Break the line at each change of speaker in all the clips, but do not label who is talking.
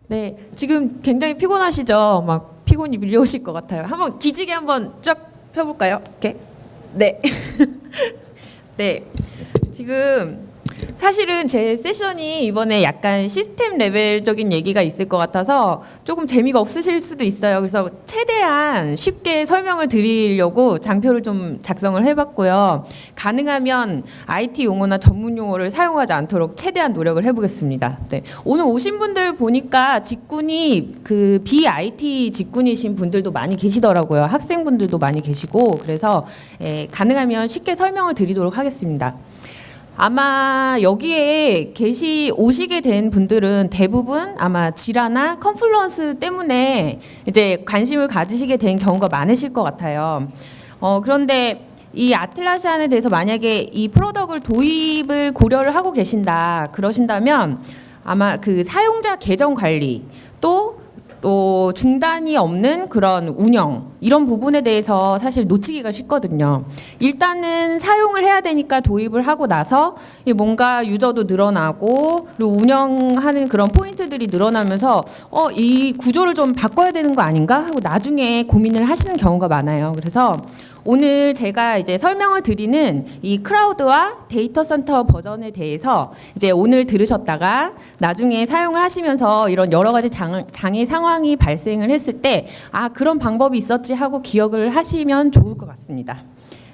네, 지금 굉장히 피곤하시죠? 막 피곤이 밀려오실 것 같아요. 한번 기지개 한번 쫙 펴볼까요? 이렇게. 네. 네. 지금 사실은 제 세션이 이번에 약간 시스템 레벨적인 얘기가 있을 것 같아서 조금 재미가 없으실 수도 있어요. 그래서 최대한 쉽게 설명을 드리려고 장표를 좀 작성을 해봤고요. 가능하면 IT 용어나 전문 용어를 사용하지 않도록 최대한 노력을 해보겠습니다. 네. 오늘 오신 분들 보니까 직군이 그 BIT 직군이신 분들도 많이 계시더라고요. 학생분들도 많이 계시고 그래서 가능하면 쉽게 설명을 드리도록 하겠습니다. 아마 여기에 오시게 된 분들은 대부분 아마 지라나 컨플루언스 때문에 이제 관심을 가지시게 된 경우가 많으실 것 같아요. 그런데 이 아틀라시안에 대해서 만약에 이 프로덕트를 도입을 고려를 하고 계신다 그러신다면 아마 그 사용자 계정 관리 또 중단이 없는 그런 운영 이런 부분에 대해서 사실 놓치기가 쉽거든요. 일단은 사용을 해야 되니까 도입을 하고 나서 뭔가 유저도 늘어나고 그리고 운영하는 그런 포인트들이 늘어나면서 이 구조를 좀 바꿔야 되는 거 아닌가 하고 나중에 고민을 하시는 경우가 많아요. 그래서 오늘 제가 이제 설명을 드리는 이 크라우드와 데이터 센터 버전에 대해서 이제 오늘 들으셨다가 나중에 사용을 하시면서 이런 여러 가지 장애 상황이 발생을 했을 때 그런 방법이 있었지 하고 기억을 하시면 좋을 것 같습니다.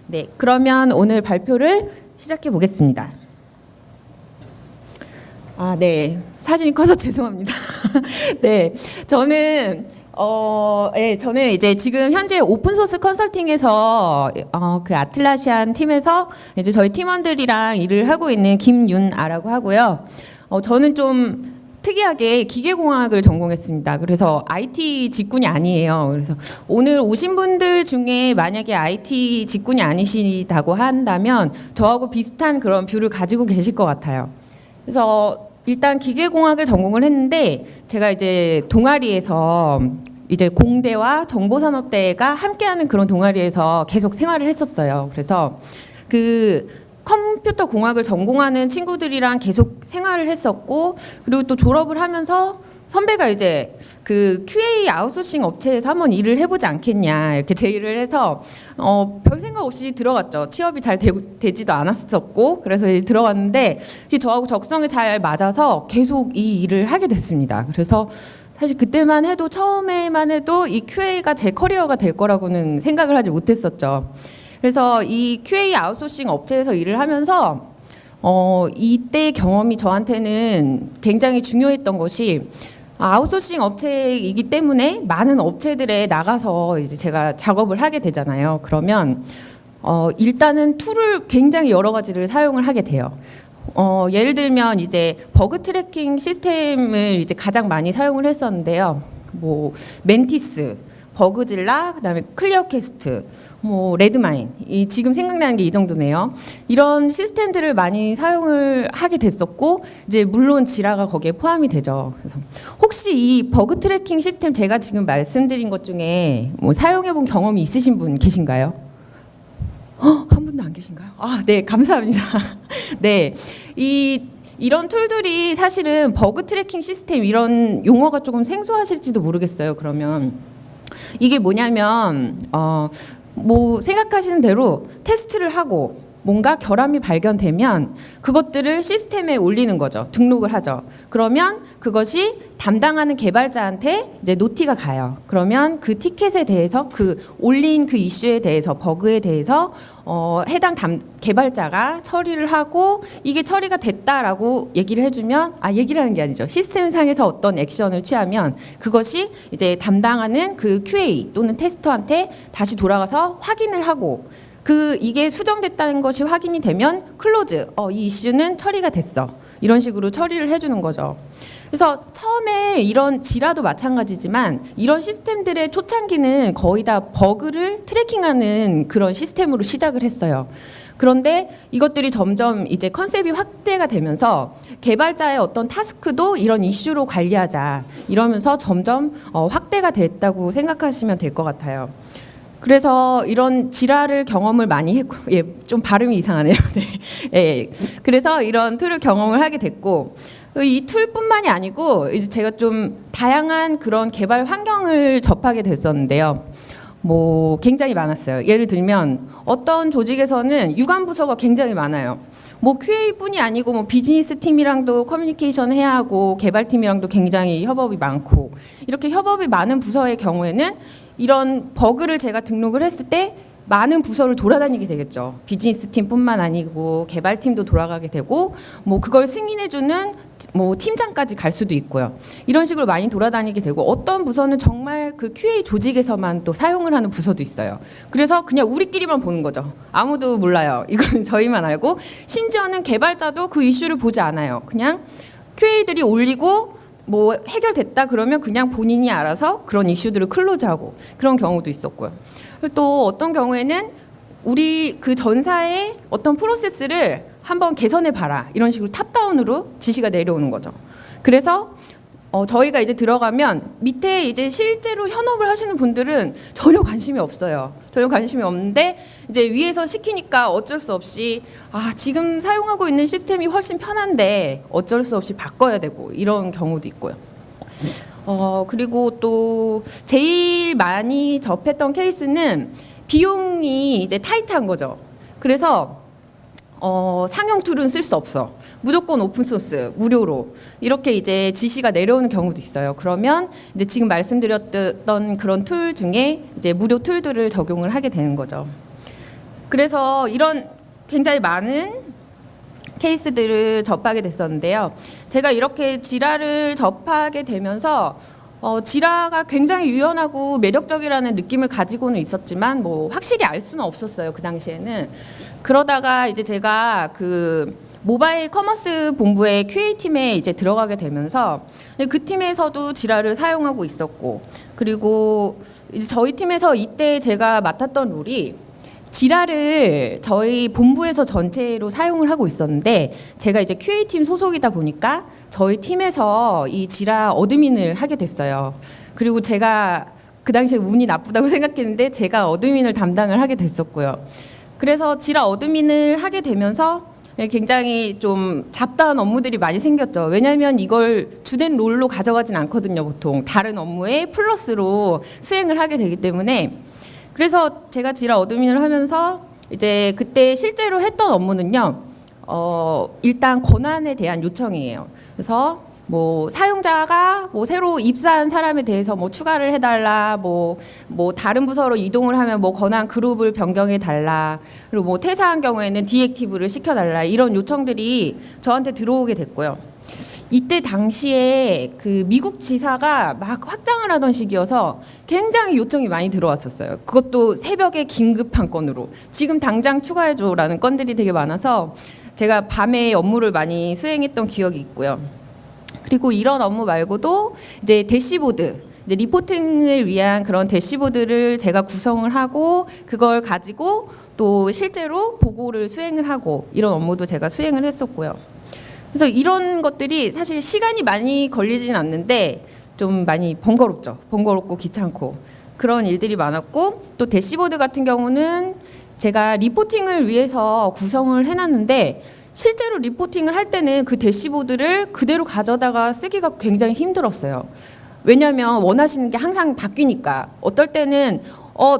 네, 그러면 오늘 발표를 시작해 보겠습니다. 네, 사진이 커서 죄송합니다. 네, 저는 이제 지금 현재 오픈소스 컨설팅에서 그 아틀라시안 팀에서 이제 저희 팀원들이랑 일을 하고 있는 김윤아라고 하고요. 저는 좀 특이하게 기계공학을 전공했습니다. 그래서 IT 직군이 아니에요. 그래서 오늘 오신 분들 중에 만약에 IT 직군이 아니시다고 한다면 저하고 비슷한 그런 뷰를 가지고 계실 것 같아요. 그래서 일단 기계공학을 전공을 했는데 제가 이제 동아리에서 이제 공대와 정보산업대가 함께하는 그런 동아리에서 계속 생활을 했었어요. 그래서 그 컴퓨터 공학을 전공하는 친구들이랑 계속 생활을 했었고 그리고 또 졸업을 하면서 선배가 이제 그 QA 아웃소싱 업체에서 한번 일을 해보지 않겠냐 이렇게 제의를 해서 별 생각 없이 들어갔죠. 취업이 잘 되지도 않았었고 그래서 들어갔는데 저하고 적성에 잘 맞아서 계속 이 일을 하게 됐습니다. 그래서 사실 그때만 해도 처음에만 해도 이 QA가 제 커리어가 될 거라고는 생각을 하지 못했었죠. 그래서 이 QA 아웃소싱 업체에서 일을 하면서 이때 경험이 저한테는 굉장히 중요했던 것이 아웃소싱 업체이기 때문에 많은 업체들에 나가서 이제 제가 작업을 하게 되잖아요. 그러면 일단은 툴을 굉장히 여러 가지를 사용을 하게 돼요. 예를 들면 이제 버그 트래킹 시스템을 이제 가장 많이 사용을 했었는데요. 뭐 멘티스, 버그질라, 그다음에 클리어캐스트, 뭐 레드마인, 지금 생각나는 게 이 정도네요. 이런 시스템들을 많이 사용을 하게 됐었고 이제 물론 지라가 거기에 포함이 되죠. 그래서 혹시 이 버그 트래킹 시스템 제가 지금 말씀드린 것 중에 뭐 사용해본 경험이 있으신 분 계신가요? 한 분도 안 계신가요? 네, 감사합니다. 네, 이런 툴들이 사실은 버그 트래킹 시스템 이런 용어가 조금 생소하실지도 모르겠어요. 그러면 이게 뭐냐면 뭐 생각하시는 대로 테스트를 하고 뭔가 결함이 발견되면 그것들을 시스템에 올리는 거죠. 등록을 하죠. 그러면 그것이 담당하는 개발자한테 이제 노티가 가요. 그러면 그 티켓에 대해서 그 올린 그 이슈에 대해서 버그에 대해서 해당 개발자가 처리를 하고 이게 처리가 됐다라고 얘기를 해주면 얘기를 하는 게 아니죠. 시스템상에서 어떤 액션을 취하면 그것이 이제 담당하는 그 QA 또는 테스터한테 다시 돌아가서 확인을 하고 이게 수정됐다는 것이 확인이 되면 클로즈, 이 이슈는 처리가 됐어. 이런 식으로 처리를 해주는 거죠. 그래서 처음에 이런 지라도 마찬가지지만 이런 시스템들의 초창기는 거의 다 버그를 트래킹하는 그런 시스템으로 시작을 했어요. 그런데 이것들이 점점 이제 컨셉이 확대가 되면서 개발자의 어떤 타스크도 이런 이슈로 관리하자 이러면서 점점 확대가 됐다고 생각하시면 될 것 같아요. 그래서 이런 지라를 경험을 많이 했고, 좀 발음이 이상하네요. 네. 그래서 이런 툴을 경험을 하게 됐고, 이 툴뿐만이 아니고 이제 제가 좀 다양한 그런 개발 환경을 접하게 됐었는데요. 뭐 굉장히 많았어요. 예를 들면 어떤 조직에서는 유관 부서가 굉장히 많아요. 뭐 QA뿐이 아니고 뭐 비즈니스 팀이랑도 커뮤니케이션 해야 하고 개발팀이랑도 굉장히 협업이 많고, 이렇게 협업이 많은 부서의 경우에는 이런 버그를 제가 등록을 했을 때 많은 부서를 돌아다니게 되겠죠. 비즈니스 팀뿐만 아니고 개발팀도 돌아가게 되고, 뭐 그걸 승인해주는 뭐 팀장까지 갈 수도 있고요. 이런 식으로 많이 돌아다니게 되고, 어떤 부서는 정말 그 QA 조직에서만 또 사용을 하는 부서도 있어요. 그래서 그냥 우리끼리만 보는 거죠. 아무도 몰라요. 이건 저희만 알고, 심지어는 개발자도 그 이슈를 보지 않아요. 그냥 QA들이 올리고 뭐 해결됐다 그러면 그냥 본인이 알아서 그런 이슈들을 클로즈하고, 그런 경우도 있었고요. 또 어떤 경우에는 우리 그 전사의 어떤 프로세스를 한번 개선해 봐라, 이런 식으로 탑다운으로 지시가 내려오는 거죠. 그래서 저희가 이제 들어가면 밑에 이제 실제로 현업을 하시는 분들은 전혀 관심이 없어요. 전혀 관심이 없는데 이제 위에서 시키니까 어쩔 수 없이 지금 사용하고 있는 시스템이 훨씬 편한데 어쩔 수 없이 바꿔야 되고, 이런 경우도 있고요. 그리고 또 제일 많이 접했던 케이스는 비용이 이제 타이트한 거죠. 그래서 상용 툴은 쓸 수 없어, 무조건 오픈소스 무료로, 이렇게 이제 지시가 내려오는 경우도 있어요. 그러면 이제 지금 말씀드렸던 그런 툴 중에 이제 무료 툴들을 적용을 하게 되는 거죠. 그래서 이런 굉장히 많은 케이스들을 접하게 됐었는데요. 제가 이렇게 지라를 접하게 되면서 지라가 굉장히 유연하고 매력적이라는 느낌을 가지고는 있었지만 뭐 확실히 알 수는 없었어요, 그 당시에는. 그러다가 이제 제가 그 모바일 커머스 본부의 QA팀에 이제 들어가게 되면서 그 팀에서도 지라를 사용하고 있었고, 그리고 이제 저희 팀에서 이때 제가 맡았던 롤이 지라를 저희 본부에서 전체로 사용을 하고 있었는데, 제가 이제 QA팀 소속이다 보니까 저희 팀에서 이 지라 어드민을 하게 됐어요. 그리고 제가 그 당시에 운이 나쁘다고 생각했는데 제가 어드민을 담당을 하게 됐었고요. 그래서 지라 어드민을 하게 되면서 굉장히 좀 잡다한 업무들이 많이 생겼죠. 왜냐하면 이걸 주된 롤로 가져가진 않거든요. 보통 다른 업무에 플러스로 수행을 하게 되기 때문에. 그래서 제가 지라 어드민을 하면서 이제 그때 실제로 했던 업무는요, 일단 권한에 대한 요청이에요. 그래서 뭐 사용자가 뭐 새로 입사한 사람에 대해서 뭐 추가를 해달라, 뭐 다른 부서로 이동을 하면 뭐 권한 그룹을 변경해 달라, 그리고 뭐 퇴사한 경우에는 디액티브를 시켜달라, 이런 요청들이 저한테 들어오게 됐고요. 이때 당시에 그 미국 지사가 막 확장을 하던 시기여서 굉장히 요청이 많이 들어왔었어요. 그것도 새벽에 긴급한 건으로 지금 당장 추가해줘라는 건들이 되게 많아서 제가 밤에 업무를 많이 수행했던 기억이 있고요. 그리고 이런 업무 말고도 이제 대시보드, 이제 리포팅을 위한 그런 대시보드를 제가 구성을 하고 그걸 가지고 또 실제로 보고를 수행을 하고, 이런 업무도 제가 수행을 했었고요. 그래서 이런 것들이 사실 시간이 많이 걸리진 않는데 좀 많이 번거롭죠. 번거롭고 귀찮고 그런 일들이 많았고, 또 대시보드 같은 경우는 제가 리포팅을 위해서 구성을 해놨는데 실제로 리포팅을 할 때는 그 대시보드를 그대로 가져다가 쓰기가 굉장히 힘들었어요. 왜냐하면 원하시는 게 항상 바뀌니까. 어떨 때는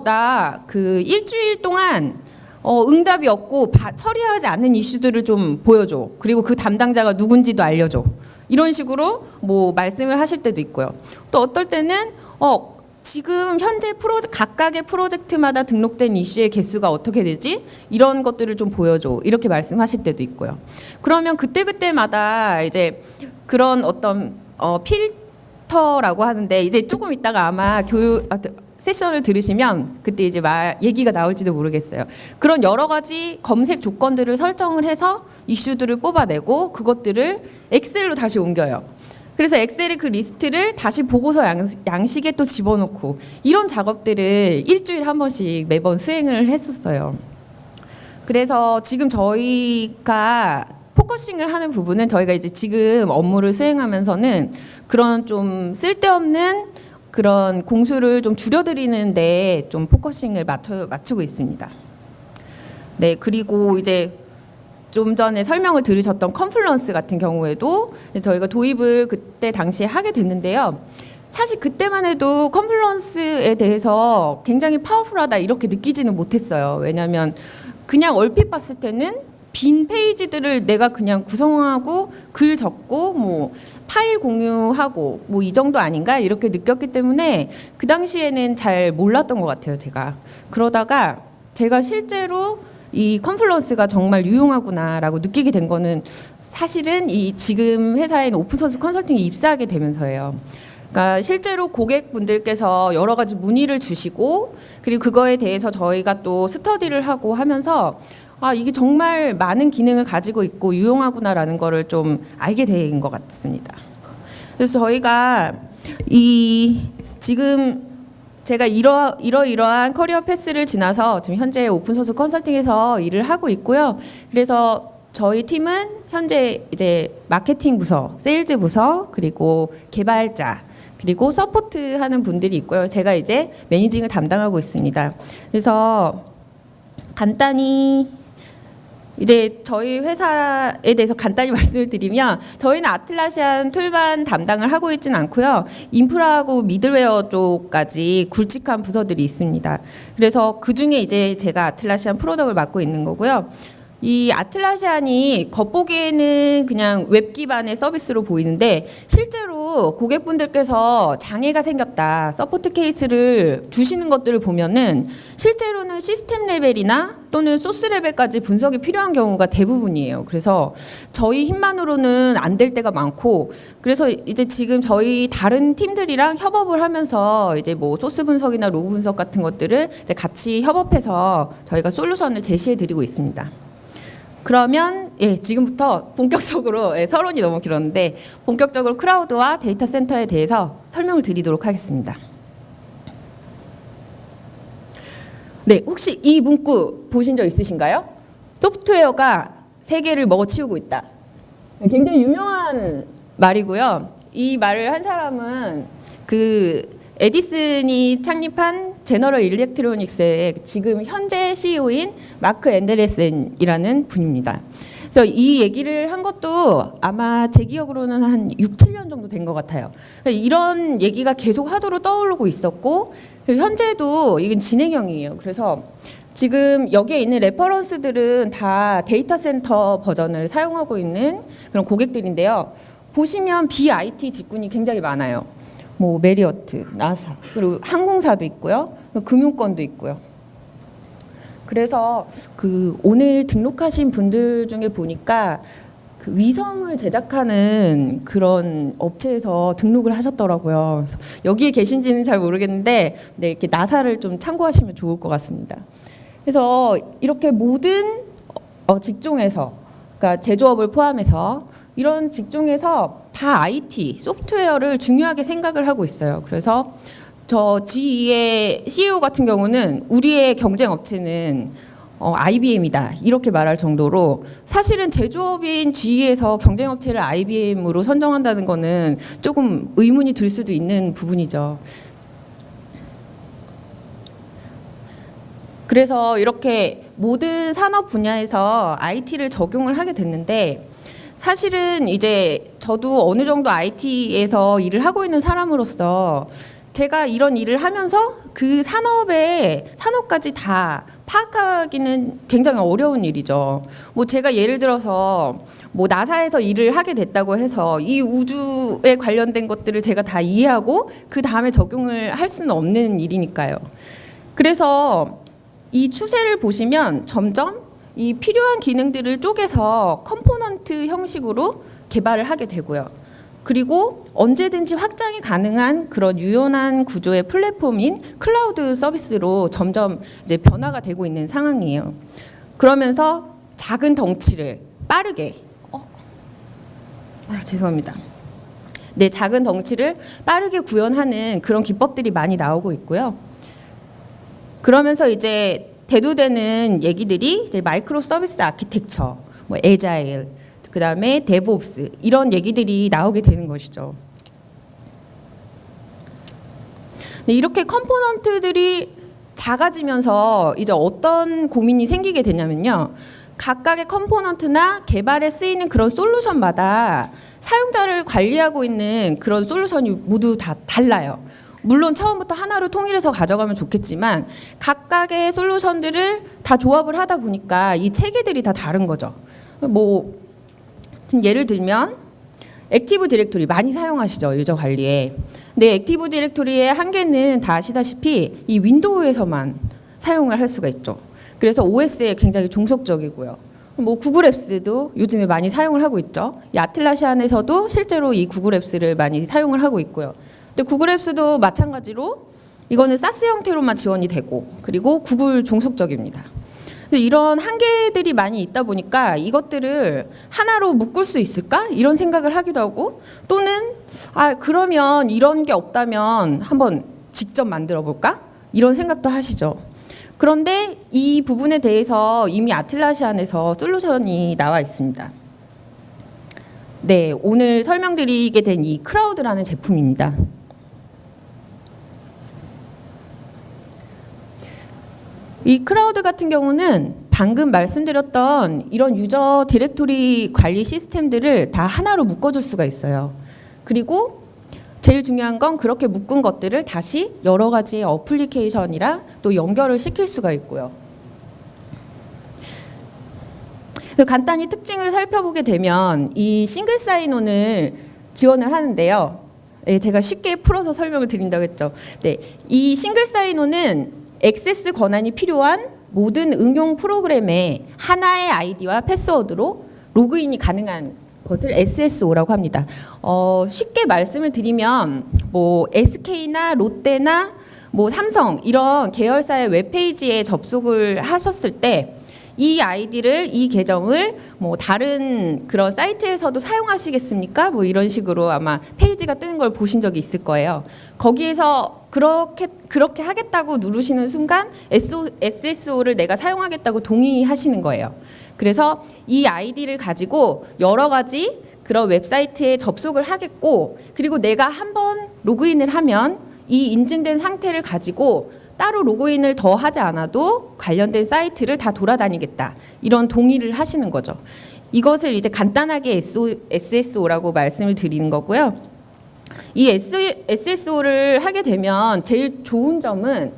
나 그 일주일 동안 응답이 없고 처리하지 않는 이슈들을 좀 보여줘. 그리고 그 담당자가 누군지도 알려줘. 이런 식으로 뭐 말씀을 하실 때도 있고요. 또 어떨 때는 지금 현재 각각의 프로젝트마다 등록된 이슈의 개수가 어떻게 되지? 이런 것들을 좀 보여줘. 이렇게 말씀하실 때도 있고요. 그러면 그때그때마다 이제 그런 어떤 필터라고 하는데, 이제 조금 있다가 아마 세션을 들으시면 그때 이제 얘기가 나올지도 모르겠어요. 그런 여러 가지 검색 조건들을 설정을 해서 이슈들을 뽑아내고 그것들을 엑셀로 다시 옮겨요. 그래서 엑셀의 그 리스트를 다시 보고서 양식에 또 집어넣고, 이런 작업들을 일주일에 한 번씩 매번 수행을 했었어요. 그래서 지금 저희가 포커싱을 하는 부분은, 저희가 이제 지금 업무를 수행하면서는 그런 좀 쓸데없는 그런 공수를 좀 줄여드리는데 좀 포커싱을 맞추고 있습니다. 네, 그리고 이제 좀 전에 설명을 들으셨던 컨플런스 같은 경우에도 저희가 도입을 그때 당시에 하게 됐는데요. 사실 그때만 해도 컨플런스에 대해서 굉장히 파워풀하다 이렇게 느끼지는 못했어요. 왜냐하면 그냥 얼핏 봤을 때는 빈 페이지들을 내가 그냥 구성하고 글 적고 뭐 파일 공유하고 뭐 이 정도 아닌가 이렇게 느꼈기 때문에 그 당시에는 잘 몰랐던 것 같아요, 제가. 그러다가 제가 실제로 이 컨플런스가 정말 유용하구나라고 느끼게 된 거는 사실은 이 지금 회사인 오픈소스 컨설팅에 입사하게 되면서예요. 그러니까 실제로 고객분들께서 여러 가지 문의를 주시고 그리고 그거에 대해서 저희가 또 스터디를 하고 하면서 아, 이게 정말 많은 기능을 가지고 있고 유용하구나라는 거를 좀 알게 된 것 같습니다. 그래서 저희가 이 지금 제가 이러이러한 커리어 패스를 지나서 지금 현재 오픈소스 컨설팅에서 일을 하고 있고요. 그래서 저희 팀은 현재 이제 마케팅 부서, 세일즈 부서, 그리고 개발자, 그리고 서포트 하는 분들이 있고요. 제가 이제 매니징을 담당하고 있습니다. 그래서 간단히 이제 저희 회사에 대해서 간단히 말씀을 드리면 저희는 아틀라시안 툴반 담당을 하고 있지는 않고요. 인프라하고 미들웨어 쪽까지 굵직한 부서들이 있습니다. 그래서 그중에 이제 제가 아틀라시안 프로덕을 맡고 있는 거고요. 이 아틀라시안이 겉보기에는 그냥 웹 기반의 서비스로 보이는데 실제로 고객분들께서 장애가 생겼다, 서포트 케이스를 주시는 것들을 보면은 실제로는 시스템 레벨이나 또는 소스 레벨까지 분석이 필요한 경우가 대부분이에요. 그래서 저희 힘만으로는 안 될 때가 많고 그래서 이제 지금 저희 다른 팀들이랑 협업을 하면서 이제 뭐 소스 분석이나 로그 분석 같은 것들을 이제 같이 협업해서 저희가 솔루션을 제시해 드리고 있습니다. 그러면 예, 지금부터 본격적으로 서론이 너무 길었는데 본격적으로 클라우드와 데이터 센터에 대해서 설명을 드리도록 하겠습니다. 네, 혹시 이 문구 보신 적 있으신가요? 소프트웨어가 세계를 먹어치우고 있다. 굉장히 유명한 말이고요. 이 말을 한 사람은 그 에디슨이 창립한 제너럴 일렉트로닉스의 지금 현재 CEO인 마크 앤데레센이라는 분입니다. 그래서 이 얘기를 한 것도 아마 제 기억으로는 한 6, 7년 정도 된 것 같아요. 이런 얘기가 계속 화두로 떠오르고 있었고 현재도 이건 진행형이에요. 그래서 지금 여기에 있는 레퍼런스들은 다 데이터 센터 버전을 사용하고 있는 그런 고객들인데요. 보시면 BIT 직군이 굉장히 많아요. 뭐 메리어트, 나사, 그리고 항공사도 있고요. 금융권도 있고요. 그래서 그 오늘 등록하신 분들 중에 보니까 그 위성을 제작하는 그런 업체에서 등록을 하셨더라고요. 그래서 여기에 계신지는 잘 모르겠는데 네, 이렇게 나사를 좀 참고하시면 좋을 것 같습니다. 그래서 이렇게 모든 직종에서, 그러니까 제조업을 포함해서 이런 직종에서 다 IT, 소프트웨어를 중요하게 생각을 하고 있어요. 그래서 저 GE의 CEO 같은 경우는 우리의 경쟁 업체는 IBM이다 이렇게 말할 정도로 사실은 제조업인 GE에서 경쟁 업체를 IBM으로 선정한다는 거는 조금 의문이 들 수도 있는 부분이죠. 그래서 이렇게 모든 산업 분야에서 IT를 적용을 하게 됐는데 사실은 이제 저도 어느 정도 IT에서 일을 하고 있는 사람으로서 제가 이런 일을 하면서 그 산업까지 다 파악하기는 굉장히 어려운 일이죠. 뭐 제가 예를 들어서 뭐 나사에서 일을 하게 됐다고 해서 이 우주에 관련된 것들을 제가 다 이해하고 그 다음에 적용을 할 수는 없는 일이니까요. 그래서 이 추세를 보시면 점점 이 필요한 기능들을 쪼개서 컴포넌트 형식으로 개발을 하게 되고요. 그리고 언제든지 확장이 가능한 그런 유연한 구조의 플랫폼인 클라우드 서비스로 점점 이제 변화가 되고 있는 상황이에요. 그러면서 작은 덩치를 빠르게 죄송합니다. 네, 작은 덩치를 빠르게 구현하는 그런 기법들이 많이 나오고 있고요. 그러면서 이제 대두되는 얘기들이 이제 마이크로 서비스 아키텍처, 뭐 애자일, 그다음에 데브옵스 이런 얘기들이 나오게 되는 것이죠. 네, 이렇게 컴포넌트들이 작아지면서 이제 어떤 고민이 생기게 되냐면요. 각각의 컴포넌트나 개발에 쓰이는 그런 솔루션마다 사용자를 관리하고 있는 그런 솔루션이 모두 다 달라요. 물론 처음부터 하나로 통일해서 가져가면 좋겠지만 각각의 솔루션들을 다 조합을 하다 보니까 이 체계들이 다 다른 거죠. 뭐 예를 들면 액티브 디렉토리 많이 사용하시죠, 유저 관리에. 근데 액티브 디렉토리의 한계는 다 아시다시피 이 윈도우에서만 사용을 할 수가 있죠. 그래서 OS에 굉장히 종속적이고요. 뭐 구글 앱스도 요즘에 많이 사용을 하고 있죠. 이 아틀라시안에서도 실제로 이 구글 앱스를 많이 사용을 하고 있고요. 근데 구글 앱스도 마찬가지로 이거는 사스 형태로만 지원이 되고 그리고 구글 종속적입니다. 근데 이런 한계들이 많이 있다 보니까 이것들을 하나로 묶을 수 있을까? 이런 생각을 하기도 하고 또는 그러면 이런 게 없다면 한번 직접 만들어 볼까? 이런 생각도 하시죠. 그런데 이 부분에 대해서 이미 아틀라시안에서 솔루션이 나와 있습니다. 네, 오늘 설명드리게 된 이 크라우드라는 제품입니다. 이 크라우드 같은 경우는 방금 말씀드렸던 이런 유저 디렉토리 관리 시스템들을 다 하나로 묶어줄 수가 있어요. 그리고 제일 중요한 건 그렇게 묶은 것들을 다시 여러 가지의 어플리케이션이랑 또 연결을 시킬 수가 있고요. 간단히 특징을 살펴보게 되면 이 싱글 사인온을 지원을 하는데요. 네, 제가 쉽게 풀어서 설명을 드린다고 했죠. 네, 이 싱글 사인온은 액세스 권한이 필요한 모든 응용 프로그램에 하나의 아이디와 패스워드로 로그인이 가능한 것을 SSO라고 합니다. 쉽게 말씀을 드리면 뭐 SK나 롯데나 뭐 삼성 이런 계열사의 웹페이지에 접속을 하셨을 때 이 아이디를 이 계정을 뭐 다른 그런 사이트에서도 사용하시겠습니까? 뭐 이런 식으로 아마 페이지가 뜨는 걸 보신 적이 있을 거예요. 거기에서 그렇게 하겠다고 누르시는 순간 SSO를 내가 사용하겠다고 동의하시는 거예요. 그래서 이 아이디를 가지고 여러 가지 그런 웹사이트에 접속을 하겠고 그리고 내가 한번 로그인을 하면 이 인증된 상태를 가지고 따로 로그인을 더 하지 않아도 관련된 사이트를 다 돌아다니겠다. 이런 동의를 하시는 거죠. 이것을 이제 간단하게 SSO라고 말씀을 드리는 거고요. 이 SSO를 하게 되면 제일 좋은 점은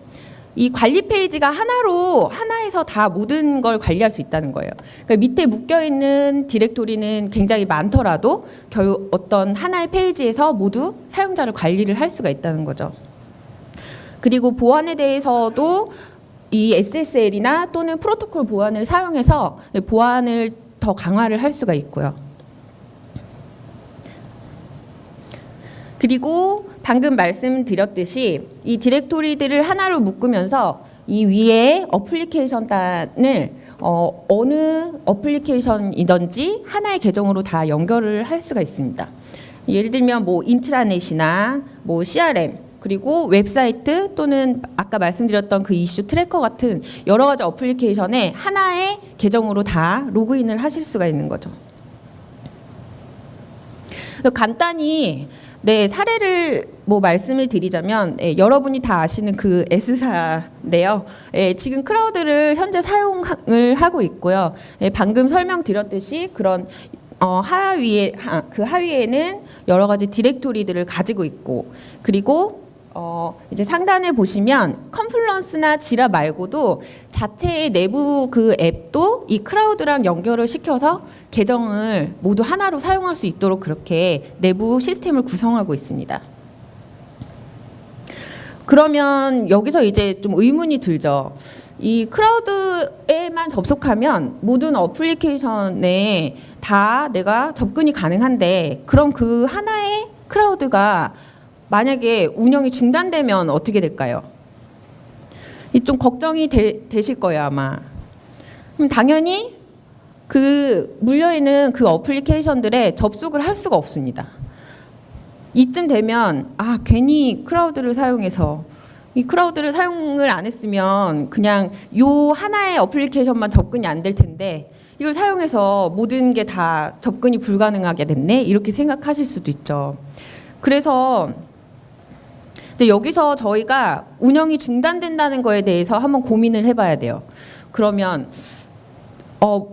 이 관리 페이지가 하나에서 다 모든 걸 관리할 수 있다는 거예요. 그러니까 밑에 묶여 있는 디렉토리는 굉장히 많더라도 결국 어떤 하나의 페이지에서 모두 사용자를 관리를 할 수가 있다는 거죠. 그리고 보안에 대해서도 이 SSL이나 또는 프로토콜 보안을 사용해서 보안을 더 강화를 할 수가 있고요. 그리고 방금 말씀드렸듯이 이 디렉토리들을 하나로 묶으면서 이 위에 어플리케이션 단을 어느 어플리케이션이든지 하나의 계정으로 다 연결을 할 수가 있습니다. 예를 들면 뭐 인트라넷이나 뭐 CRM 그리고 웹사이트 또는 아까 말씀드렸던 그 이슈 트래커 같은 여러 가지 어플리케이션에 하나의 계정으로 다 로그인을 하실 수가 있는 거죠. 간단히 사례를 뭐 말씀을 드리자면 여러분이 다 아시는 그 S사인데요. 지금 크라우드를 현재 사용을 하고 있고요. 방금 설명드렸듯이 그런 하위에는 여러 가지 디렉토리들을 가지고 있고 그리고 이제 상단에 보시면 컨플런스나 지라 말고도 자체의 내부 그 앱도 이 크라우드랑 연결을 시켜서 계정을 모두 하나로 사용할 수 있도록 그렇게 내부 시스템을 구성하고 있습니다. 그러면 여기서 이제 좀 의문이 들죠. 이 크라우드에만 접속하면 모든 어플리케이션에 다 내가 접근이 가능한데 그럼 그 하나의 크라우드가 만약에 운영이 중단되면 어떻게 될까요? 좀 걱정이 되실 거예요, 아마. 그럼 당연히 그 물려있는 그 어플리케이션들에 접속을 할 수가 없습니다. 이쯤 되면 괜히 크라우드를 사용해서 이 크라우드를 사용을 안 했으면 그냥 요 하나의 어플리케이션만 접근이 안 될 텐데 이걸 사용해서 모든 게 다 접근이 불가능하게 됐네 이렇게 생각하실 수도 있죠. 그래서 이제 여기서 저희가 운영이 중단된다는 거에 대해서 한번 고민을 해봐야 돼요. 그러면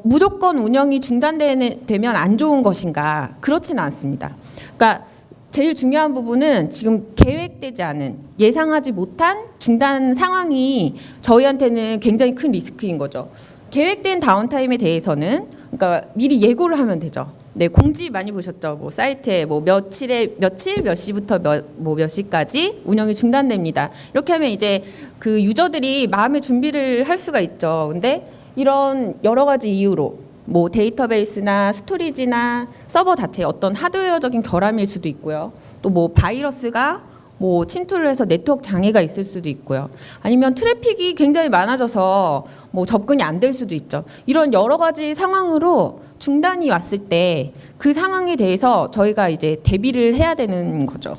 무조건 운영이 중단되면 안 좋은 것인가? 그렇지는 않습니다. 그러니까 제일 중요한 부분은 지금 계획되지 않은, 예상하지 못한 중단 상황이 저희한테는 굉장히 큰 리스크인 거죠. 계획된 다운타임에 대해서는 그러니까 미리 예고를 하면 되죠. 네, 공지 많이 보셨죠? 뭐 사이트에 뭐 며칠 몇 시부터 몇 시까지 운영이 중단됩니다. 이렇게 하면 이제 그 유저들이 마음의 준비를 할 수가 있죠. 근데 이런 여러 가지 이유로 뭐 데이터베이스나 스토리지나 서버 자체의 어떤 하드웨어적인 결함일 수도 있고요. 또 뭐 바이러스가 뭐 침투를 해서 네트워크 장애가 있을 수도 있고요. 아니면 트래픽이 굉장히 많아져서 뭐 접근이 안 될 수도 있죠. 이런 여러 가지 상황으로 중단이 왔을 때 그 상황에 대해서 저희가 이제 대비를 해야 되는 거죠.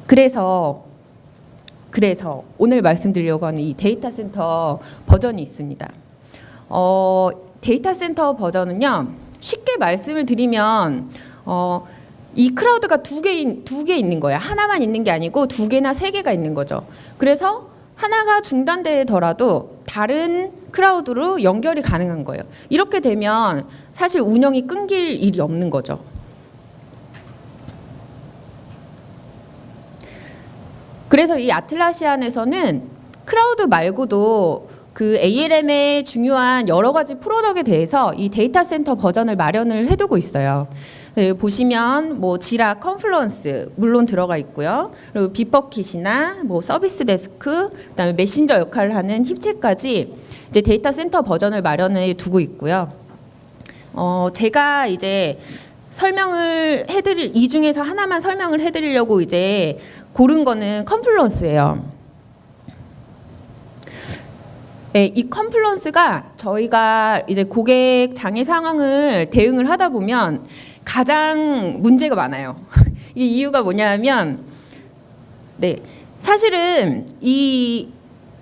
그래서 오늘 말씀드리려고 하는 이 데이터 센터 버전이 있습니다. 데이터 센터 버전은요, 쉽게 말씀을 드리면 이 크라우드가 두 개 있는 거예요. 하나만 있는 게 아니고 두 개나 세 개가 있는 거죠. 그래서 하나가 중단되더라도 다른 크라우드로 연결이 가능한 거예요. 이렇게 되면 사실 운영이 끊길 일이 없는 거죠. 그래서 이 아틀라시안에서는 크라우드 말고도 그 ALM의 중요한 여러 가지 프로덕트에 대해서 이 데이터 센터 버전을 마련을 해두고 있어요. 네, 보시면 뭐 지라, 컨플루언스 물론 들어가 있고요. 그리고 빅버킷이나 뭐 서비스 데스크, 그다음에 메신저 역할을 하는 힙챗까지 이제 데이터 센터 버전을 마련해 두고 있고요. 제가 이제 이 중에서 하나만 설명을 해드리려고 이제 고른 거는 컨플루언스예요. 네, 이 컨플루언스가 저희가 이제 고객 장애 상황을 대응을 하다 보면 가장 문제가 많아요. 이 이유가 뭐냐면, 네, 사실은 이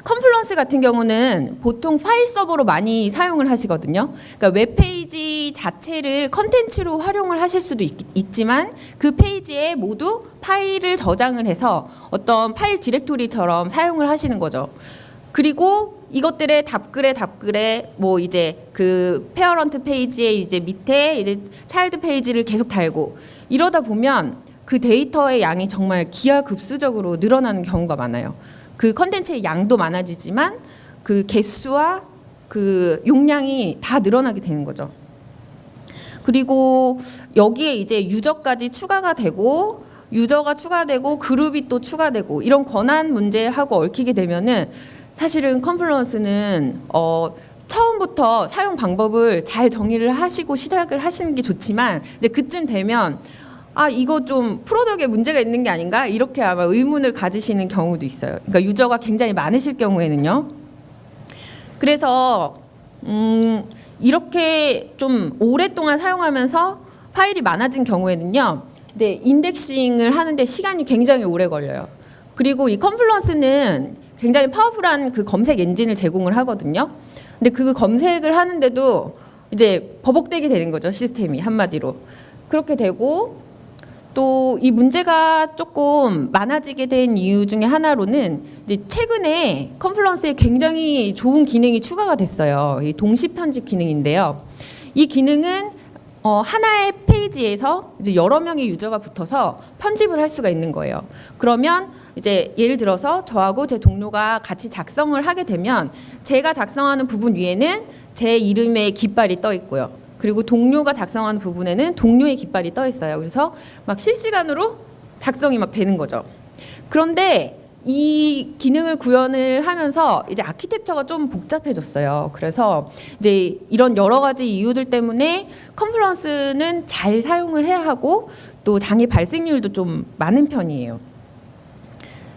컨플루언스 같은 경우는 보통 파일 서버로 많이 사용을 하시거든요. 그러니까 웹페이지 자체를 컨텐츠로 활용을 하실 수도 있지만 그 페이지에 모두 파일을 저장을 해서 어떤 파일 디렉토리처럼 사용을 하시는 거죠. 그리고 이것들의 답글에 뭐 이제 그 페어런트 페이지에 이제 밑에 이제 차일드 페이지를 계속 달고 이러다 보면 그 데이터의 양이 정말 기하급수적으로 늘어나는 경우가 많아요. 그 컨텐츠의 양도 많아지지만 그 개수와 그 용량이 다 늘어나게 되는 거죠. 그리고 여기에 이제 유저까지 추가가 되고 유저가 추가되고 그룹이 또 추가되고 이런 권한 문제하고 얽히게 되면은 사실은 컨플루언스는 처음부터 사용 방법을 잘 정의를 하시고 시작을 하시는 게 좋지만 이제 그쯤 되면 이거 좀 프로덕트에 문제가 있는 게 아닌가 이렇게 아마 의문을 가지시는 경우도 있어요. 그러니까 유저가 굉장히 많으실 경우에는요. 그래서 이렇게 좀 오랫동안 사용하면서 파일이 많아진 경우에는요. 네, 인덱싱을 하는데 시간이 굉장히 오래 걸려요. 그리고 이 컨플루언스는 굉장히 파워풀한 그 검색 엔진을 제공을 하거든요. 근데 그 검색을 하는데도 이제 버벅대게 되는 거죠. 시스템이 한마디로. 그렇게 되고 또 이 문제가 조금 많아지게 된 이유 중에 하나로는 이제 최근에 컨플루언스에 굉장히 좋은 기능이 추가가 됐어요. 이 동시 편집 기능인데요. 이 기능은 하나의 페이지에서 이제 여러 명의 유저가 붙어서 편집을 할 수가 있는 거예요. 그러면 이제 예를 들어서 저하고 제 동료가 같이 작성을 하게 되면 제가 작성하는 부분 위에는 제 이름의 깃발이 떠 있고요. 그리고 동료가 작성하는 부분에는 동료의 깃발이 떠 있어요. 그래서 막 실시간으로 작성이 막 되는 거죠. 그런데 이 기능을 구현을 하면서 이제 아키텍처가 좀 복잡해졌어요. 그래서 이제 이런 여러 가지 이유들 때문에 컨플루언스는 잘 사용을 해야 하고 또 장애 발생률도 좀 많은 편이에요.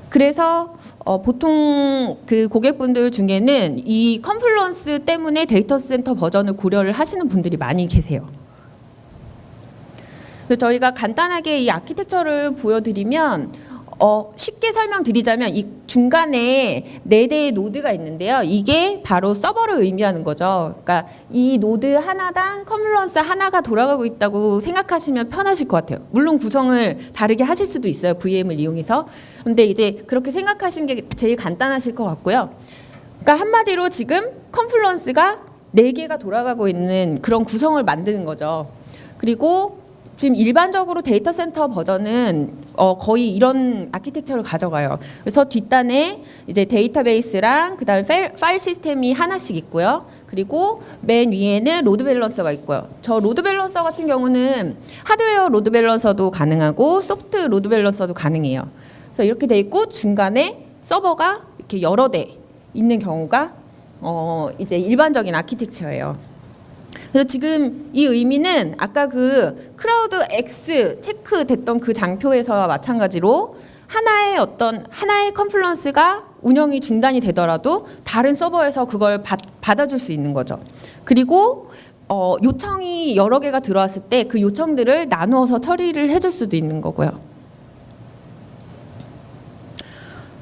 그래서 보통 그 고객분들 중에는 이 컨플루언스 때문에 데이터 센터 버전을 고려를 하시는 분들이 많이 계세요. 그래서 저희가 간단하게 이 아키텍처를 보여드리면 쉽게 설명드리자면 이 중간에 4대의 노드가 있는데요. 이게 바로 서버를 의미하는 거죠. 그러니까 이 노드 하나당 컨플루언스 하나가 돌아가고 있다고 생각하시면 편하실 것 같아요. 물론 구성을 다르게 하실 수도 있어요. VM을 이용해서. 근데 이제 그렇게 생각하시는 게 제일 간단하실 것 같고요. 그러니까 한마디로 지금 컨플루언스가 4개가 돌아가고 있는 그런 구성을 만드는 거죠. 그리고 지금 일반적으로 데이터 센터 버전은 거의 이런 아키텍처를 가져가요. 그래서 뒷단에 이제 데이터베이스랑 그다음에 파일 시스템이 하나씩 있고요. 그리고 맨 위에는 로드 밸런서가 있고요. 저 로드 밸런서 같은 경우는 하드웨어 로드 밸런서도 가능하고 소프트 로드 밸런서도 가능해요. 그래서 이렇게 돼 있고 중간에 서버가 이렇게 여러 대 있는 경우가 이제 일반적인 아키텍처예요. 그래서 지금 이 의미는 아까 그 크라우드 X 체크 됐던 그 장표에서와 마찬가지로 하나의 컨플런스가 운영이 중단이 되더라도 다른 서버에서 그걸 받아줄 수 있는 거죠. 그리고 요청이 여러 개가 들어왔을 때 그 요청들을 나누어서 처리를 해줄 수도 있는 거고요.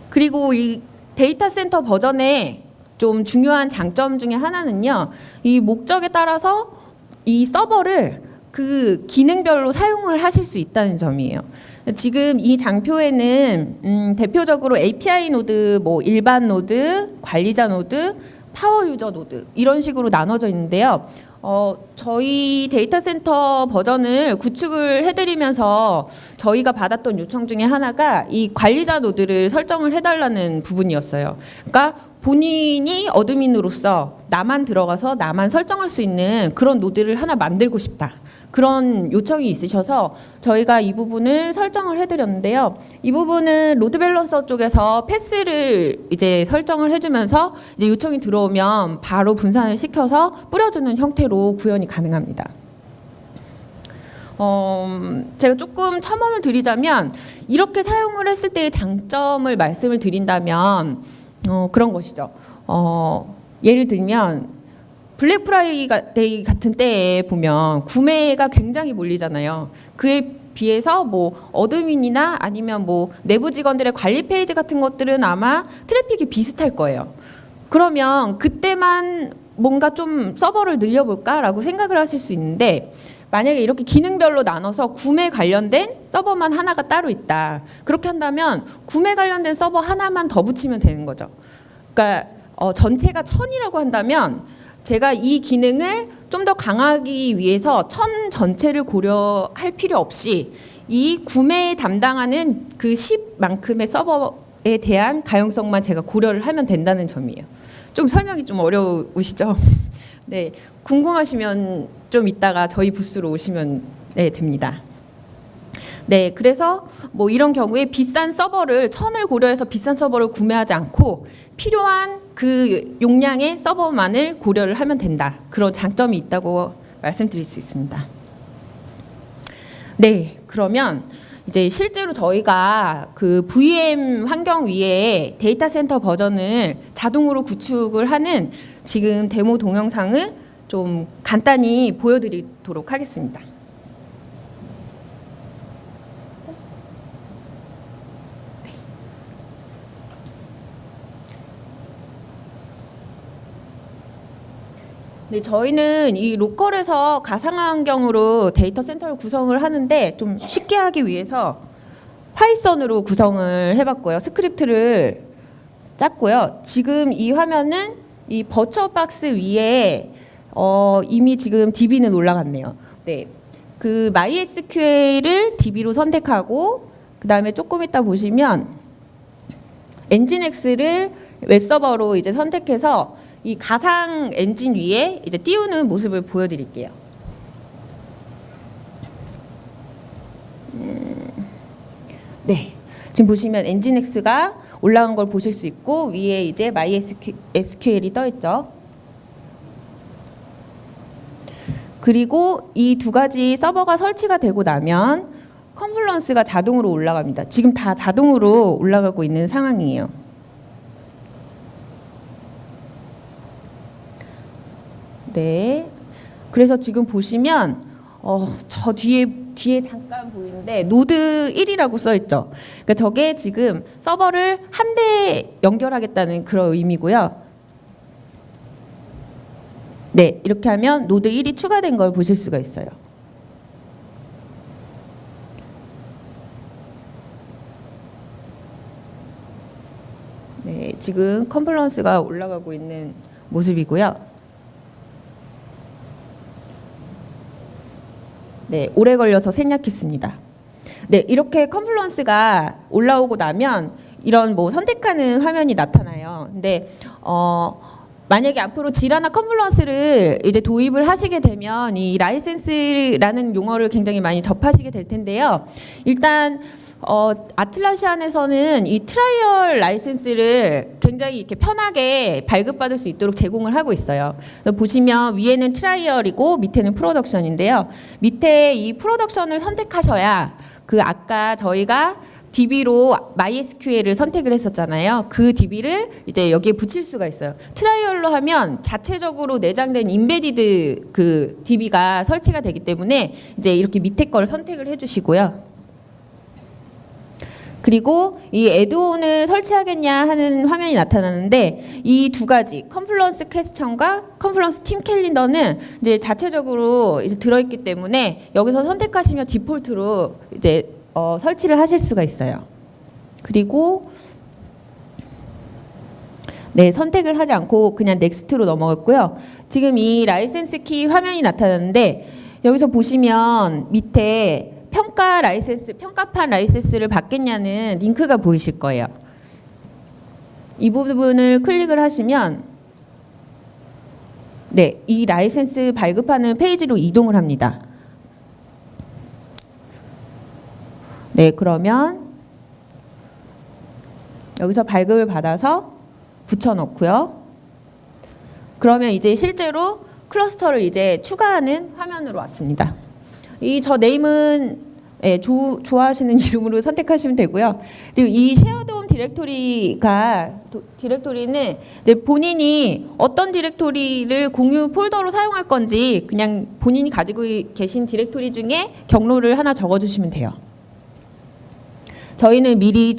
그리고 이 데이터 센터 버전의 좀 중요한 장점 중에 하나는요, 이 목적에 따라서 이 서버를 그 기능별로 사용을 하실 수 있다는 점이에요. 지금 이 장표에는 대표적으로 API 노드, 뭐 일반 노드, 관리자 노드, 파워 유저 노드 이런 식으로 나눠져 있는데요. 저희 데이터 센터 버전을 구축을 해드리면서 저희가 받았던 요청 중에 하나가 이 관리자 노드를 설정을 해달라는 부분이었어요. 그러니까 본인이 어드민으로서 나만 들어가서 나만 설정할 수 있는 그런 노드를 하나 만들고 싶다. 그런 요청이 있으셔서 저희가 이 부분을 설정을 해드렸는데요. 이 부분은 로드 밸런서 쪽에서 패스를 이제 설정을 해주면서 이제 요청이 들어오면 바로 분산을 시켜서 뿌려주는 형태로 구현이 가능합니다. 제가 조금 첨언을 드리자면 이렇게 사용을 했을 때의 장점을 말씀을 드린다면 그런 것이죠. 예를 들면 블랙 프라이데이 같은 때에 보면 구매가 굉장히 몰리잖아요. 그에 비해서 뭐 어드민이나 아니면 뭐 내부 직원들의 관리 페이지 같은 것들은 아마 트래픽이 비슷할 거예요. 그러면 그때만 뭔가 좀 서버를 늘려볼까라고 생각을 하실 수 있는데, 만약에 이렇게 기능별로 나눠서 구매 관련된 서버만 하나가 따로 있다. 그렇게 한다면 구매 관련된 서버 하나만 더 붙이면 되는 거죠. 그러니까 전체가 1000이라고 한다면 제가 이 기능을 좀 더 강하기 위해서 1000 전체를 고려할 필요 없이 이 구매에 담당하는 그 10만큼의 서버에 대한 가용성만 제가 고려를 하면 된다는 점이에요. 좀 설명이 좀 어려우시죠? 네, 궁금하시면 좀 이따가 저희 부스로 오시면 됩니다. 네, 그래서 뭐 이런 경우에 비싼 서버를 1000을 고려해서 비싼 서버를 구매하지 않고 필요한 그 용량의 서버만을 고려를 하면 된다. 그런 장점이 있다고 말씀드릴 수 있습니다. 네, 그러면 이제 실제로 저희가 그 VM 환경 위에 데이터 센터 버전을 자동으로 구축을 하는 지금 데모 동영상을 좀 간단히 보여드리도록 하겠습니다. 네, 저희는 이 로컬에서 가상환경으로 데이터 센터를 구성을 하는데 좀 쉽게 하기 위해서 파이썬으로 구성을 해봤고요. 스크립트를 짰고요. 지금 이 화면은 이 버추얼 박스 위에 이미 지금 DB는 올라갔네요. 네, 그 MySQL을 DB로 선택하고 그 다음에 조금 이따 보시면 엔진X를 웹서버로 이제 선택해서 이 가상 엔진 위에 이제 띄우는 모습을 보여드릴게요. 네, 지금 보시면 엔진X가 올라간 걸 보실 수 있고 위에 이제 MySQL이 떠 있죠. 그리고 이 두 가지 서버가 설치가 되고 나면 컨플런스가 자동으로 올라갑니다. 지금 다 자동으로 올라가고 있는 상황이에요. 네, 그래서 지금 보시면 저 뒤에 잠깐 보이는데 노드 1이라고 써 있죠. 그러니까 저게 지금 서버를 한 대 연결하겠다는 그런 의미고요. 네, 이렇게 하면 노드 1이 추가된 걸 보실 수가 있어요. 네, 지금 컨플런스가 올라가고 있는 모습이고요. 네, 오래 걸려서 생략했습니다. 네, 이렇게 컨플루언스가 올라오고 나면 이런 뭐 선택하는 화면이 나타나요. 근데 만약에 앞으로 지라나 컨플루언스를 이제 도입을 하시게 되면 이 라이센스라는 용어를 굉장히 많이 접하시게 될 텐데요. 일단 아틀라시안에서는 이 트라이얼 라이센스를 굉장히 이렇게 편하게 발급받을 수 있도록 제공을 하고 있어요. 보시면 위에는 트라이얼이고 밑에는 프로덕션인데요. 밑에 이 프로덕션을 선택하셔야 그 아까 저희가 DB로 MySQL을 선택을 했었잖아요. 그 DB를 이제 여기에 붙일 수가 있어요. 트라이얼로 하면 자체적으로 내장된 임베디드 그 DB가 설치가 되기 때문에 이제 이렇게 밑에 거를 선택을 해주시고요. 그리고 이 애드온을 설치하겠냐 하는 화면이 나타나는데 이 두 가지 컨플루언스 퀘스천과 컨플루언스 팀 캘린더는 이제 자체적으로 이제 들어있기 때문에 여기서 선택하시면 디폴트로 이제 설치를 하실 수가 있어요. 그리고 네, 선택을 하지 않고 그냥 넥스트로 넘어갔고요. 지금 이 라이센스 키 화면이 나타나는데 여기서 보시면 밑에 평가 라이센스, 평가판 라이센스를 받겠냐는 링크가 보이실 거예요. 이 부분을 클릭을 하시면 네, 이 라이센스 발급하는 페이지로 이동을 합니다. 네, 그러면 여기서 발급을 받아서 붙여놓고요. 그러면 이제 실제로 클러스터를 이제 추가하는 화면으로 왔습니다. 이 저 네임은 예, 좋아하시는 이름으로 선택하시면 되고요. 그리고 이 쉐어드홈 디렉토리는 이제 본인이 어떤 디렉토리를 공유 폴더로 사용할 건지 그냥 본인이 가지고 계신 디렉토리 중에 경로를 하나 적어주시면 돼요. 저희는 미리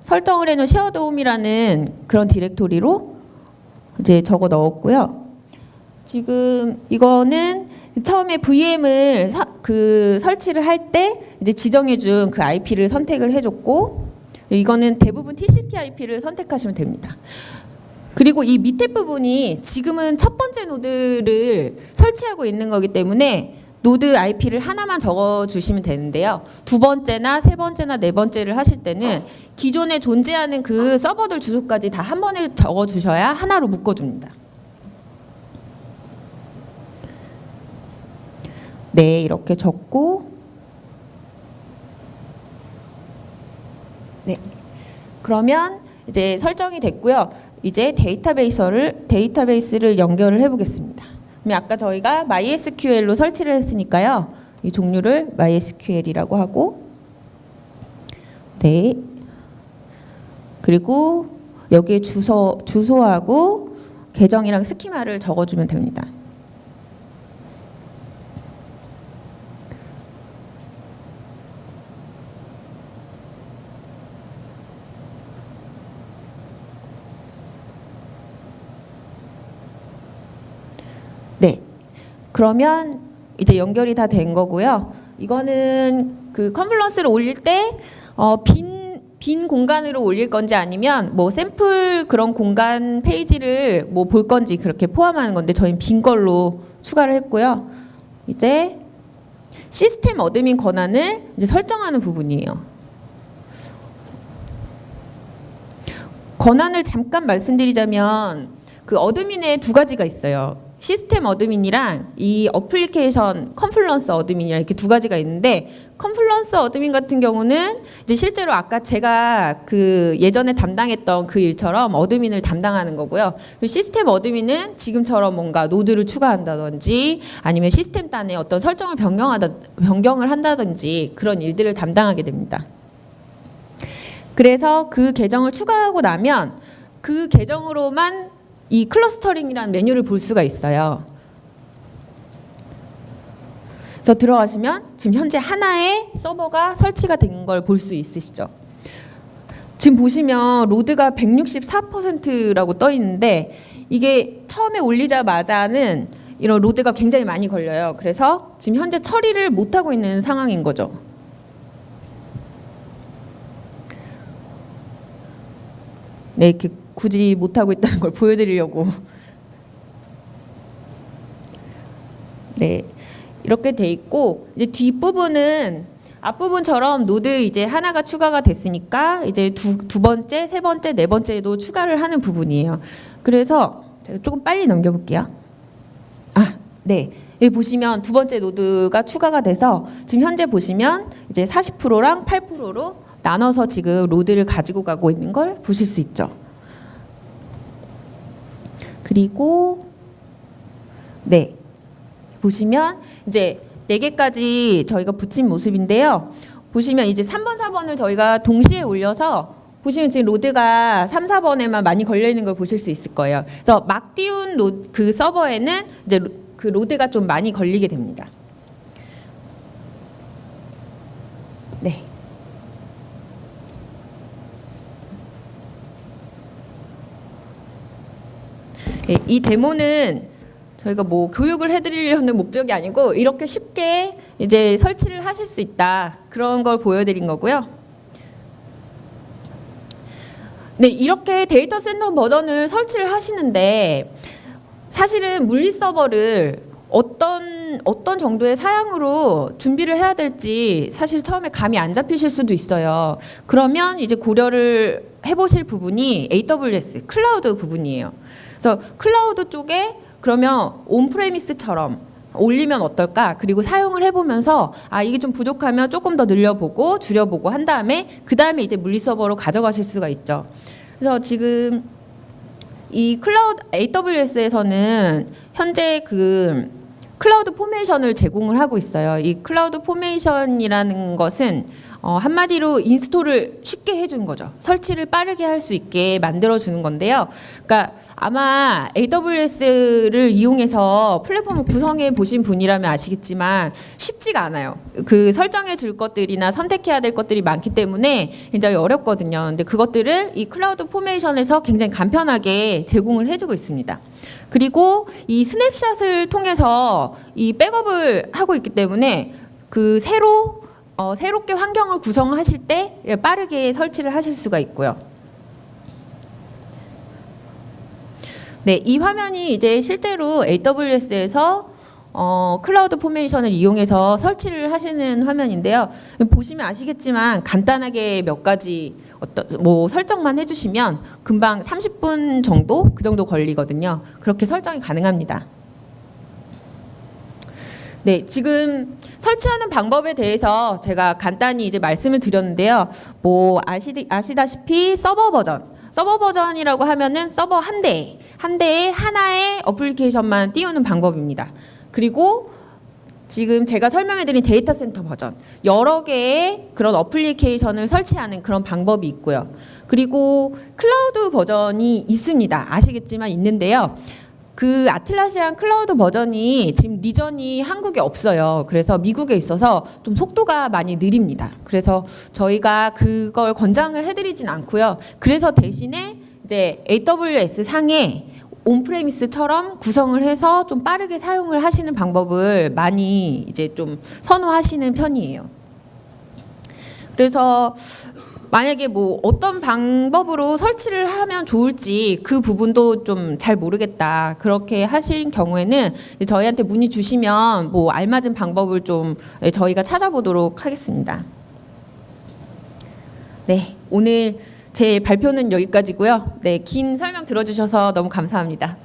설정을 해놓은 쉐어드홈이라는 그런 디렉토리로 이제 적어 넣었고요. 지금 이거는 처음에 VM을 설치를 할 때 이제 지정해준 그 IP를 선택을 해줬고, 이거는 대부분 TCP IP를 선택하시면 됩니다. 그리고 이 밑에 부분이 지금은 첫 번째 노드를 설치하고 있는 거기 때문에 노드 IP를 하나만 적어주시면 되는데요. 두 번째나 세 번째나 네 번째를 하실 때는 기존에 존재하는 그 서버들 주소까지 다 한 번에 적어주셔야 하나로 묶어줍니다. 네, 이렇게 적고 네, 그러면 이제 설정이 됐고요. 이제 데이터베이스를 연결을 해보겠습니다. 그럼 아까 저희가 MySQL로 설치를 했으니까요. 이 종류를 MySQL이라고 하고 네, 그리고 여기에 주소하고 계정이랑 스키마를 적어주면 됩니다. 네, 그러면 이제 연결이 다 된 거고요. 이거는 그 컨플루언스를 올릴 때 빈 공간으로 올릴 건지 아니면 뭐 샘플 그런 공간 페이지를 뭐 볼 건지 그렇게 포함하는 건데 저희는 빈 걸로 추가를 했고요. 이제 시스템 어드민 권한을 이제 설정하는 부분이에요. 권한을 잠깐 말씀드리자면 그 어드민에 두 가지가 있어요. 시스템 어드민이랑 이 어플리케이션 컨플루언스 어드민이랑 이렇게 두 가지가 있는데, 컨플루언스 어드민 같은 경우는 이제 실제로 아까 제가 그 예전에 담당했던 그 일처럼 어드민을 담당하는 거고요. 시스템 어드민은 지금처럼 뭔가 노드를 추가한다든지 아니면 시스템 단에 어떤 설정을 변경을 한다든지 그런 일들을 담당하게 됩니다. 그래서 그 계정을 추가하고 나면 그 계정으로만 이 클러스터링이라는 메뉴를 볼 수가 있어요. 그래서 들어가시면 지금 현재 하나의 서버가 설치가 된 걸 볼 수 있으시죠. 지금 보시면 로드가 164%라고 떠 있는데 이게 처음에 올리자마자는 이런 로드가 굉장히 많이 걸려요. 그래서 지금 현재 처리를 못하고 있는 상황인 거죠. 네, 이렇게 굳이 못하고 있다는 걸 보여드리려고. 네, 이렇게 돼 있고 이제 뒷부분은 앞부분처럼 노드 이제 하나가 추가가 됐으니까 이제 두 번째, 세 번째, 네 번째도 추가를 하는 부분이에요. 그래서 제가 조금 빨리 넘겨볼게요. 네. 여기 보시면 두 번째 노드가 추가가 돼서 지금 현재 보시면 이제 40%랑 8%로 나눠서 지금 로드를 가지고 가고 있는 걸 보실 수 있죠. 그리고 네. 보시면 이제 4개까지 저희가 붙인 모습인데요. 보시면 이제 3번, 4번을 저희가 동시에 올려서 보시면 지금 로드가 3, 4번에만 많이 걸려 있는 걸 보실 수 있을 거예요. 그래서 막 띄운 그 서버에는 이제 그 로드가 좀 많이 걸리게 됩니다. 네. 이 데모는 저희가 뭐 교육을 해드리려는 목적이 아니고 이렇게 쉽게 이제 설치를 하실 수 있다 그런 걸 보여드린 거고요. 네, 이렇게 데이터 센터 버전을 설치를 하시는데 사실은 물리 서버를 어떤 정도의 사양으로 준비를 해야 될지 사실 처음에 감이 안 잡히실 수도 있어요. 그러면 이제 고려를 해보실 부분이 AWS 클라우드 부분이에요. 그래서 클라우드 쪽에 그러면 온프레미스처럼 올리면 어떨까? 그리고 사용을 해보면서 이게 좀 부족하면 조금 더 늘려보고 줄여보고 한 다음에 그 다음에 이제 물리 서버로 가져가실 수가 있죠. 그래서 지금 이 클라우드 AWS에서는 현재 그 클라우드 포메이션을 제공을 하고 있어요. 이 클라우드 포메이션이라는 것은 한마디로 인스톨을 쉽게 해주는 거죠. 설치를 빠르게 할 수 있게 만들어주는 건데요. 그러니까 아마 AWS를 이용해서 플랫폼을 구성해 보신 분이라면 아시겠지만 쉽지가 않아요. 그 설정해 줄 것들이나 선택해야 될 것들이 많기 때문에 굉장히 어렵거든요. 근데 그것들을 이 클라우드 포메이션에서 굉장히 간편하게 제공을 해주고 있습니다. 그리고 이 스냅샷을 통해서 이 백업을 하고 있기 때문에 그 새롭게 환경을 구성하실 때 빠르게 설치를 하실 수가 있고요. 네, 이 화면이 이제 실제로 AWS에서 클라우드 포메이션을 이용해서 설치를 하시는 화면인데요. 보시면 아시겠지만 간단하게 몇 가지 뭐 설정만 해주시면 금방 30분 정도 그 정도 걸리거든요. 그렇게 설정이 가능합니다. 네, 지금 설치하는 방법에 대해서 제가 간단히 이제 말씀을 드렸는데요. 뭐 아시다시피 서버 버전이라고 하면은 서버 한 대에 하나의 어플리케이션만 띄우는 방법입니다. 그리고 지금 제가 설명해드린 데이터 센터 버전 여러 개의 그런 어플리케이션을 설치하는 그런 방법이 있고요. 그리고 클라우드 버전이 있습니다. 아시겠지만 있는데요. 그 아틀라시안 클라우드 버전이 지금 리전이 한국에 없어요. 그래서 미국에 있어서 좀 속도가 많이 느립니다. 그래서 저희가 그걸 권장을 해드리진 않고요. 그래서 대신에 이제 AWS 상에 온프레미스처럼 구성을 해서 좀 빠르게 사용을 하시는 방법을 많이 이제 좀 선호하시는 편이에요. 그래서 만약에 뭐 어떤 방법으로 설치를 하면 좋을지 그 부분도 좀 잘 모르겠다 그렇게 하신 경우에는 저희한테 문의 주시면 뭐 알맞은 방법을 좀 저희가 찾아보도록 하겠습니다. 네, 오늘 제 발표는 여기까지고요. 네, 긴 설명 들어주셔서 너무 감사합니다.